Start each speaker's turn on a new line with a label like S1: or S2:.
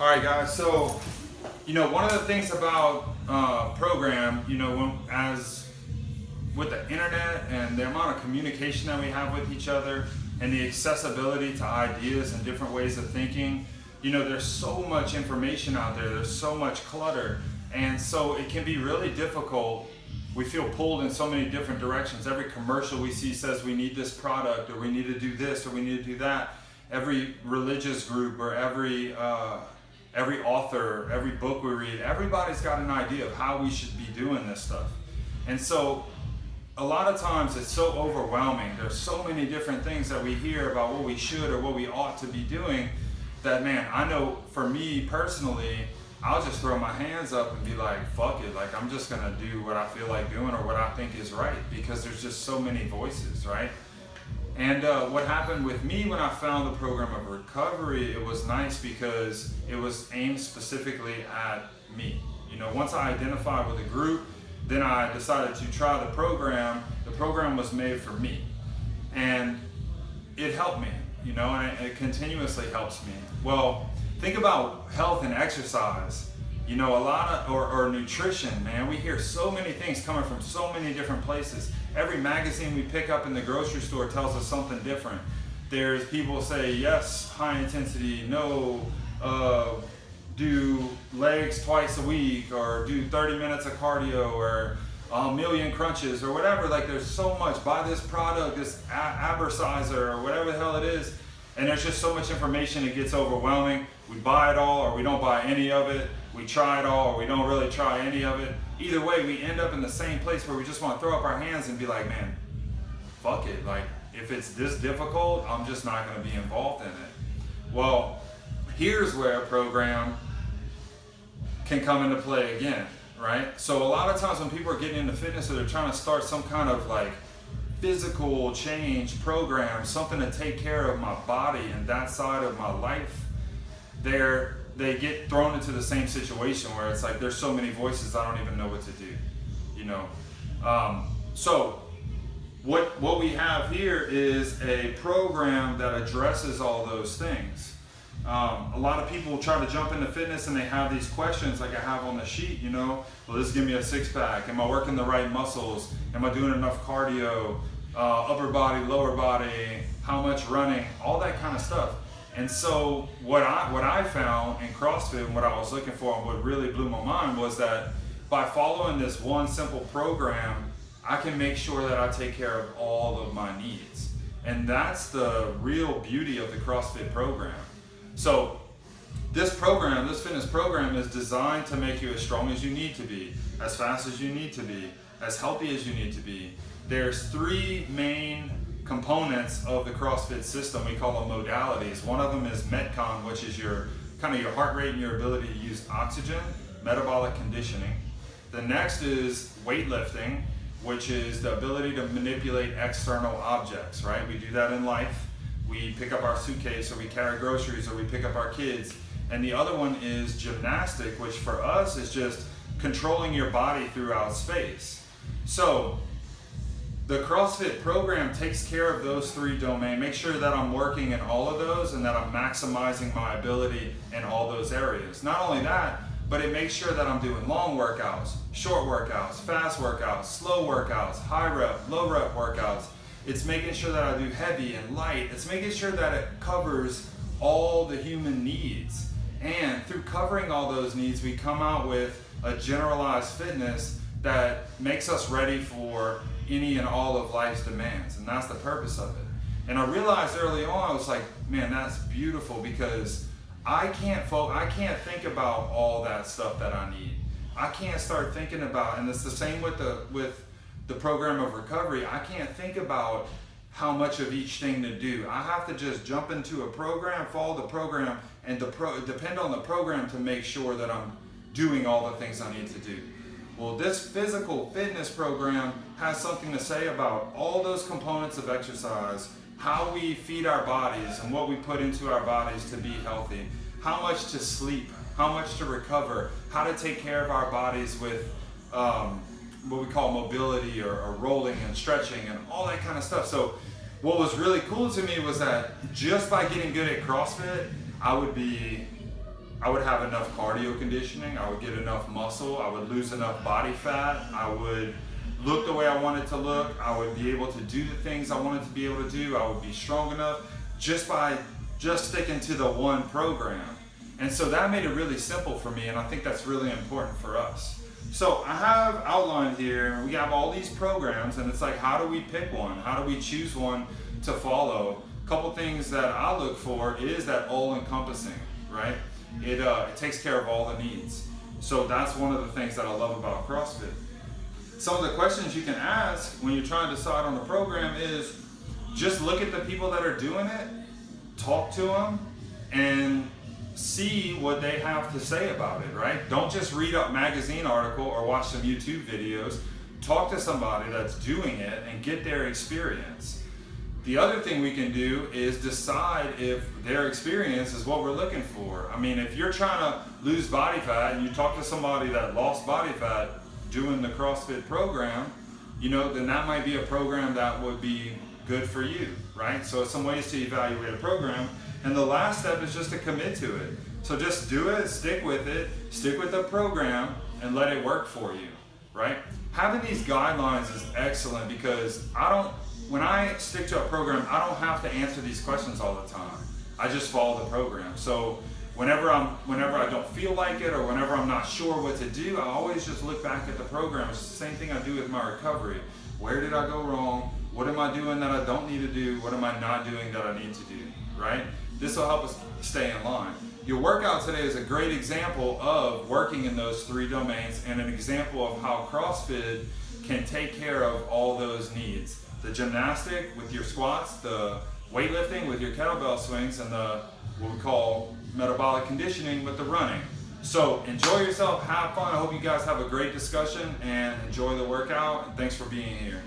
S1: All right, guys. So, one of the things about program, as with the internet and the amount of communication that we have with each other and the accessibility to ideas and different ways of thinking, there's so much information out there. There's so much clutter, and so it can be really difficult. We feel pulled in so many different directions. Every commercial we see says we need this product, or we need to do this, or we need to do that. Every religious group or every author, every book we read, everybody's got an idea of how we should be doing this stuff. And so a lot of times it's so overwhelming. There's so many different things that we hear about what we should or what we ought to be doing that, man, I know for me personally, I'll just throw my hands up and be like, fuck it. Like, I'm just gonna do what I feel like doing or what I think is right, because there's just so many voices, right? And what happened with me when I found the program of recovery, it was nice because it was aimed specifically at me. Once I identified with a group, then I decided to try the program. The program was made for me. And it helped me, and it continuously helps me. Well, think about health and exercise. A lot of, or nutrition, man. We hear so many things coming from so many different places. Every magazine we pick up in the grocery store tells us something different. There's people say, yes, high intensity, no, do legs twice a week, or do 30 minutes of cardio, or a million crunches, or whatever. Like, there's so much. Buy this product, this Abersizer, or whatever the hell it is. And there's just so much information, it gets overwhelming. We buy it all, or we don't buy any of it. We try it all, or we don't really try any of it. Either way, we end up in the same place where we just want to throw up our hands and be like, man, fuck it. Like, if it's this difficult, I'm just not going to be involved in it. Well, here's where a program can come into play again, right? So a lot of times when people are getting into fitness, or they're trying to start some kind of like physical change program, something to take care of my body and that side of my life, they get thrown into the same situation where it's like there's so many voices, I don't even know what to do, So what we have here is a program that addresses all those things. A lot of people try to jump into fitness and they have these questions like I have on the sheet, will this give me a six-pack? Am I working the right muscles? Am I doing enough cardio? Upper body, lower body, how much running, all that kind of stuff. And so what I found in CrossFit and what I was looking for, and what really blew my mind, was that by following this one simple program, I can make sure that I take care of all of my needs. And that's the real beauty of the CrossFit program. So this program, this fitness program, is designed to make you as strong as you need to be, as fast as you need to be, as healthy as you need to be. There's three main components of the CrossFit system. We call them modalities. One of them is Metcon, which is your kind of your heart rate and your ability to use oxygen, metabolic conditioning. The next is weightlifting, which is the ability to manipulate external objects, right? We do that in life. We pick up our suitcase, or we carry groceries, or we pick up our kids. And the other one is gymnastic, which for us is just controlling your body throughout space. So the CrossFit program takes care of those three domains. Make sure that I'm working in all of those and that I'm maximizing my ability in all those areas. Not only that, but it makes sure that I'm doing long workouts, short workouts, fast workouts, slow workouts, high rep, low rep workouts. It's making sure that I do heavy and light. It's making sure that it covers all the human needs. And through covering all those needs, we come out with a generalized fitness that makes us ready for any and all of life's demands, and that's the purpose of it. And I realized early on, I was like, man, that's beautiful, because I can't think about all that stuff that I need. I can't start thinking about, and it's the same with the program of recovery. I can't think about how much of each thing to do. I have to just jump into a program, follow the program, and depend on the program to make sure that I'm doing all the things I need to do. Well, this physical fitness program has something to say about all those components of exercise, how we feed our bodies and what we put into our bodies to be healthy, how much to sleep, how much to recover, how to take care of our bodies with what we call mobility, or rolling and stretching and all that kind of stuff. So what was really cool to me was that just by getting good at CrossFit, I I would have enough cardio conditioning, I would get enough muscle, I would lose enough body fat, I would look the way I wanted to look, I would be able to do the things I wanted to be able to do, I would be strong enough just by sticking to the one program. And so that made it really simple for me, and I think that's really important for us. So I have outlined here, we have all these programs, and it's like, how do we pick one? How do we choose one to follow? A couple things that I look for is that all-encompassing, right? It takes care of all the needs. So that's one of the things that I love about CrossFit. Some of the questions you can ask when you're trying to decide on a program is just look at the people that are doing it, talk to them, and see what they have to say about it, right? Don't just read a magazine article or watch some YouTube videos. Talk to somebody that's doing it and get their experience. The other thing we can do is decide if their experience is what we're looking for. I mean, if you're trying to lose body fat and you talk to somebody that lost body fat doing the CrossFit program, you know, then that might be a program that would be good for you, right? So some ways to evaluate a program. And the last step is just to commit to it. So just do it, stick with the program, and let it work for you, right? Having these guidelines is excellent because when I stick to a program, I don't have to answer these questions all the time. I just follow the program. So whenever I don't feel like it or whenever I'm not sure what to do, I always just look back at the program. It's the same thing I do with my recovery. Where did I go wrong? What am I doing that I don't need to do? What am I not doing that I need to do, right? This will help us stay in line. Your workout today is a great example of working in those three domains and an example of how CrossFit can take care of all those needs. The gymnastic with your squats, the weightlifting with your kettlebell swings, and the what we call metabolic conditioning with the running. So enjoy yourself, have fun. I hope you guys have a great discussion and enjoy the workout, and thanks for being here.